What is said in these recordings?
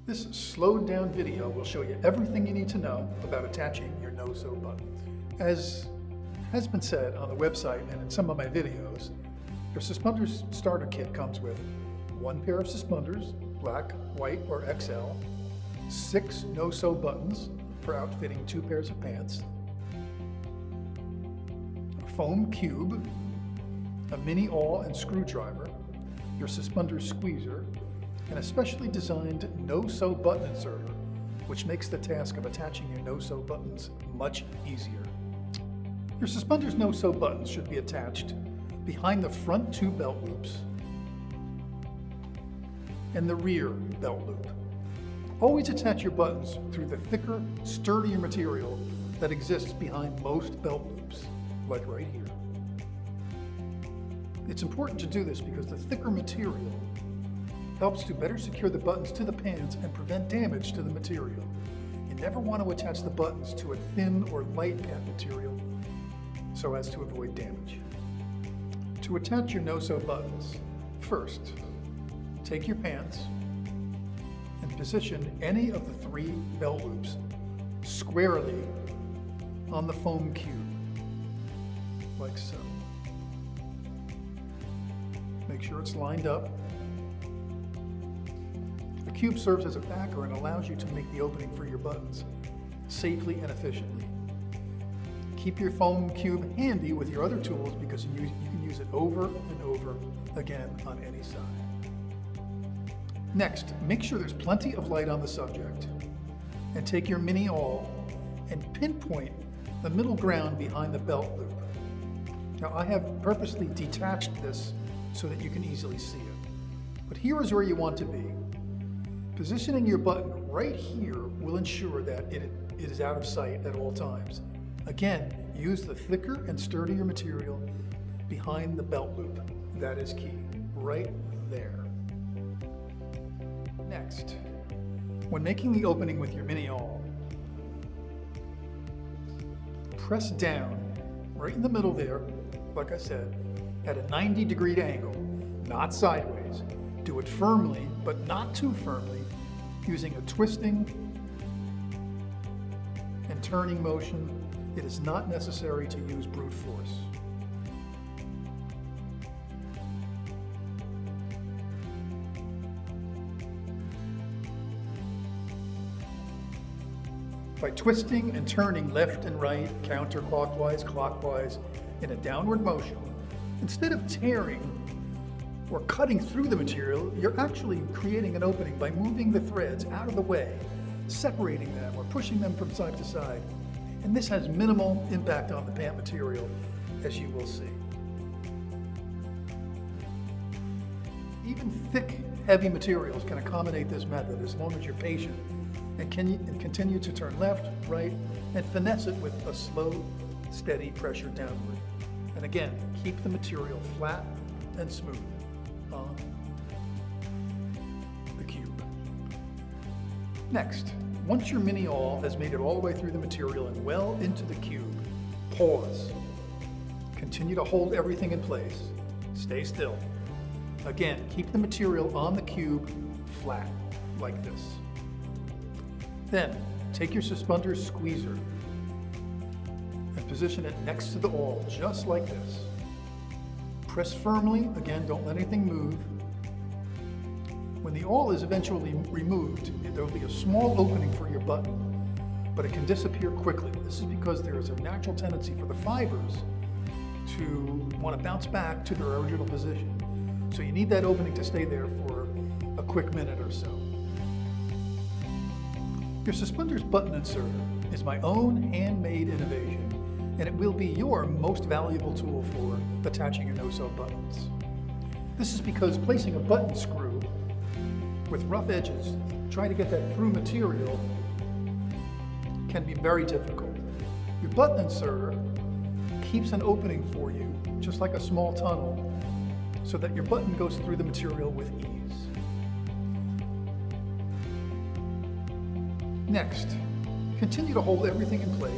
This slowed down video will show you everything you need to know about attaching your no-sew button. As has been said on the website and in some of my videos, your Suspunders starter kit comes with one pair of Suspunders, black, white, or XL, 6 no-sew buttons for outfitting 2 pairs of pants, a foam cube, a mini awl and screwdriver, your Suspunders squeezer, and a specially designed no-sew button inserter, which makes the task of attaching your no-sew buttons much easier. Your Suspunders no-sew buttons should be attached behind the front 2 belt loops and the rear belt loop. Always attach your buttons through the thicker, sturdier material that exists behind most belt loops, like right here. It's important to do this because the thicker material helps to better secure the buttons to the pants and prevent damage to the material. You never want to attach the buttons to a thin or light pant material so as to avoid damage. To attach your no-sew buttons, first, take your pants and position any of the 3 belt loops squarely on the foam cube, like so. Make sure it's lined up. The cube serves as a backer and allows you to make the opening for your buttons safely and efficiently. Keep your foam cube handy with your other tools because you can use it over and over again on any side. Next, make sure there's plenty of light on the subject and take your mini awl and pinpoint the middle ground behind the belt loop. Now, I have purposely detached this so that you can easily see it. But here is where you want to be. Positioning your button right here will ensure that it is out of sight at all times. Again, use the thicker and sturdier material behind the belt loop. That is key, right there. Next, when making the opening with your mini awl, press down right in the middle there, like I said, at a 90-degree angle, not sideways. Do it firmly, but not too firmly, using a twisting and turning motion. It is not necessary to use brute force. By twisting and turning left and right, counterclockwise, clockwise, in a downward motion, instead of tearing or cutting through the material, you're actually creating an opening by moving the threads out of the way, separating them or pushing them from side to side. And this has minimal impact on the pant material, as you will see. Even thick, heavy materials can accommodate this method as long as you're patient and continue to turn left, right, and finesse it with a slow, steady pressure downward. And again, keep the material flat and smooth on the cube. Next, once your mini awl has made it all the way through the material and well into the cube, pause. Continue to hold everything in place. Stay still. Again, keep the material on the cube flat, like this. Then, take your Suspunders squeezer and position it next to the awl, just like this. Press firmly, again, don't let anything move. When the awl is eventually removed, there will be a small opening for your button, but it can disappear quickly. This is because there is a natural tendency for the fibers to want to bounce back to their original position. So you need that opening to stay there for a quick minute or so. Your Suspunders button inserter is my own handmade innovation, and it will be your most valuable tool for attaching your no-sew buttons. This is because placing a button screw with rough edges, trying to get that through material, can be very difficult. Your button inserter keeps an opening for you, just like a small tunnel, so that your button goes through the material with ease. Next, continue to hold everything in place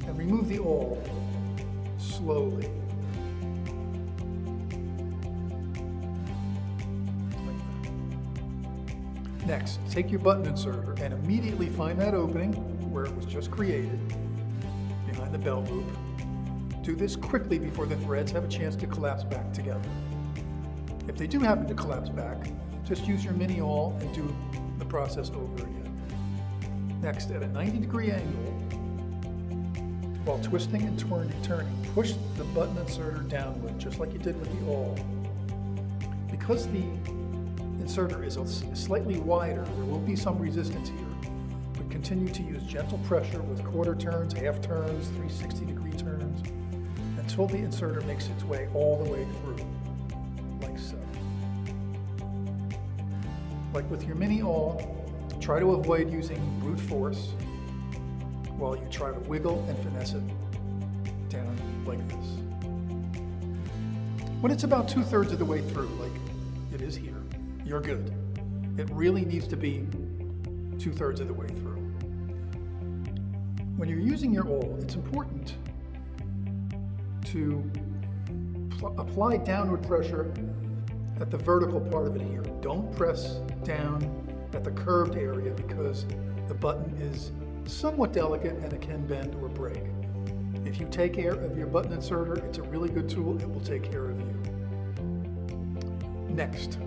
and remove the awl slowly. Next, take your button inserter and immediately find that opening where it was just created, behind the belt loop. Do this quickly before the threads have a chance to collapse back together. If they do happen to collapse back, just use your mini awl and do the process over again. Next, at a 90-degree angle, while twisting and turning, push the button inserter downward, just like you did with the awl. Because the inserter is slightly wider, there will be some resistance here, but continue to use gentle pressure with quarter turns, half turns, 360-degree turns, until the inserter makes its way all the way through, like so. Like with your mini awl, try to avoid using brute force while you try to wiggle and finesse it down like this. When it's about 2/3 of the way through, like it is here, you're good. It really needs to be 2/3 of the way through. When you're using your awl, it's important to apply downward pressure at the vertical part of it here. Don't press down at the curved area because the button is somewhat delicate and it can bend or break. If you take care of your button inserter, it's a really good tool. It will take care of you. Next,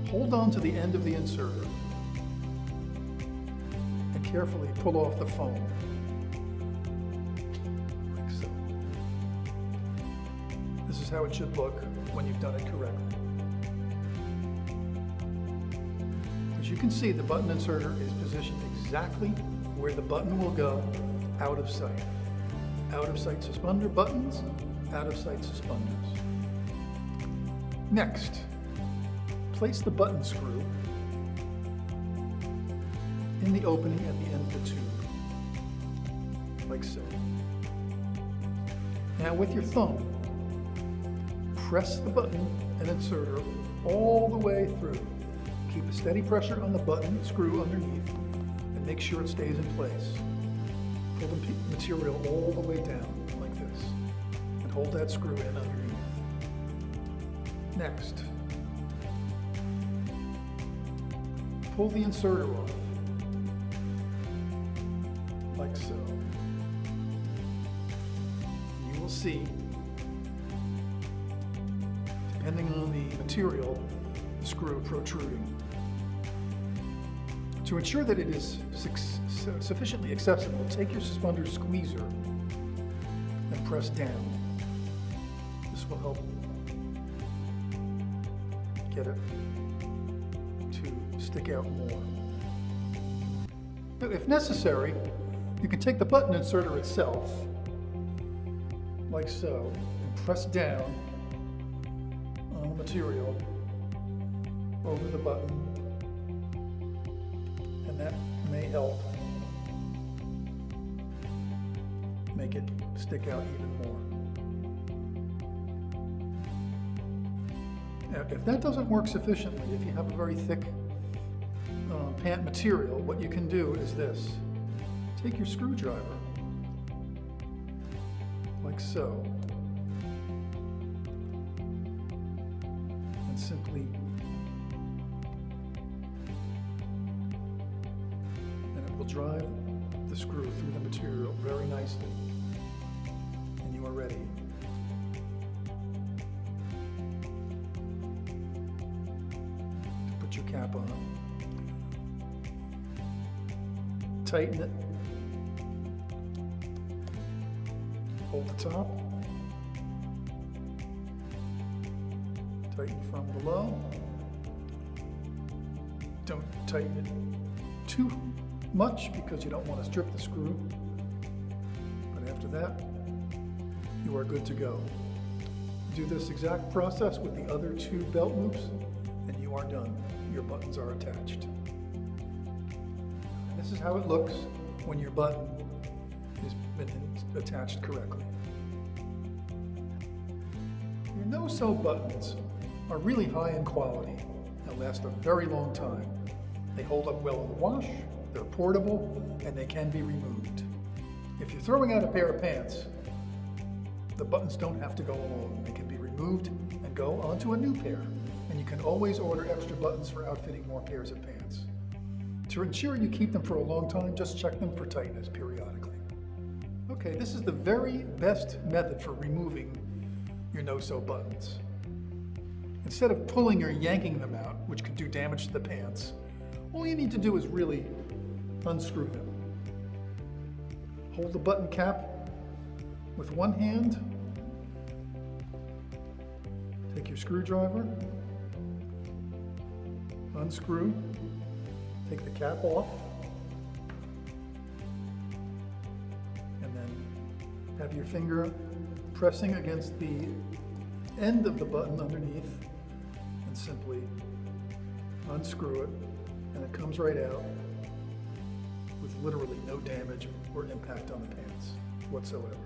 hold on to the end of the inserter and carefully pull off the foam, like so. This is how it should look when you've done it correctly. As you can see, the button inserter is positioned exactly where the button will go out of sight. Out of sight suspender buttons, out of sight suspenders. Next, place the button screw in the opening at the end of the tube, like so. Now with your thumb, press the button and inserter all the way through. Keep a steady pressure on the button screw underneath and make sure it stays in place. Pull the material all the way down like this and hold that screw in underneath. Next, pull the inserter off like so. You will see, depending on the material, the screw protruding. To ensure that it is sufficiently accessible, take your suspender squeezer and press down. This will help get it to stick out more. Now, if necessary, you can take the button inserter itself, like so, and press down on the material over the button. And that may help make it stick out even more. Now, if that doesn't work sufficiently, if you have a very thick pant material, what you can do is this. Take your screwdriver, like so, and simply drive the screw through the material very nicely, and you are ready. To put your cap on. Tighten it. Hold the top. Tighten from below. Don't tighten it too much because you don't want to strip the screw, but after that you are good to go. Do this exact process with the other two belt loops and you are done. Your buttons are attached. And this is how it looks when your button has been attached correctly. Your no-sew buttons are really high in quality and last a very long time. They hold up well in the wash. They're portable, and they can be removed. If you're throwing out a pair of pants, the buttons don't have to go along. They can be removed and go onto a new pair. And you can always order extra buttons for outfitting more pairs of pants. To ensure you keep them for a long time, just check them for tightness periodically. Okay, this is the very best method for removing your no-sew buttons. Instead of pulling or yanking them out, which could do damage to the pants, all you need to do is really unscrew them. Hold the button cap with one hand. Take your screwdriver, unscrew, take the cap off, and then have your finger pressing against the end of the button underneath and simply unscrew it, and it comes right out with literally no damage or impact on the pants whatsoever.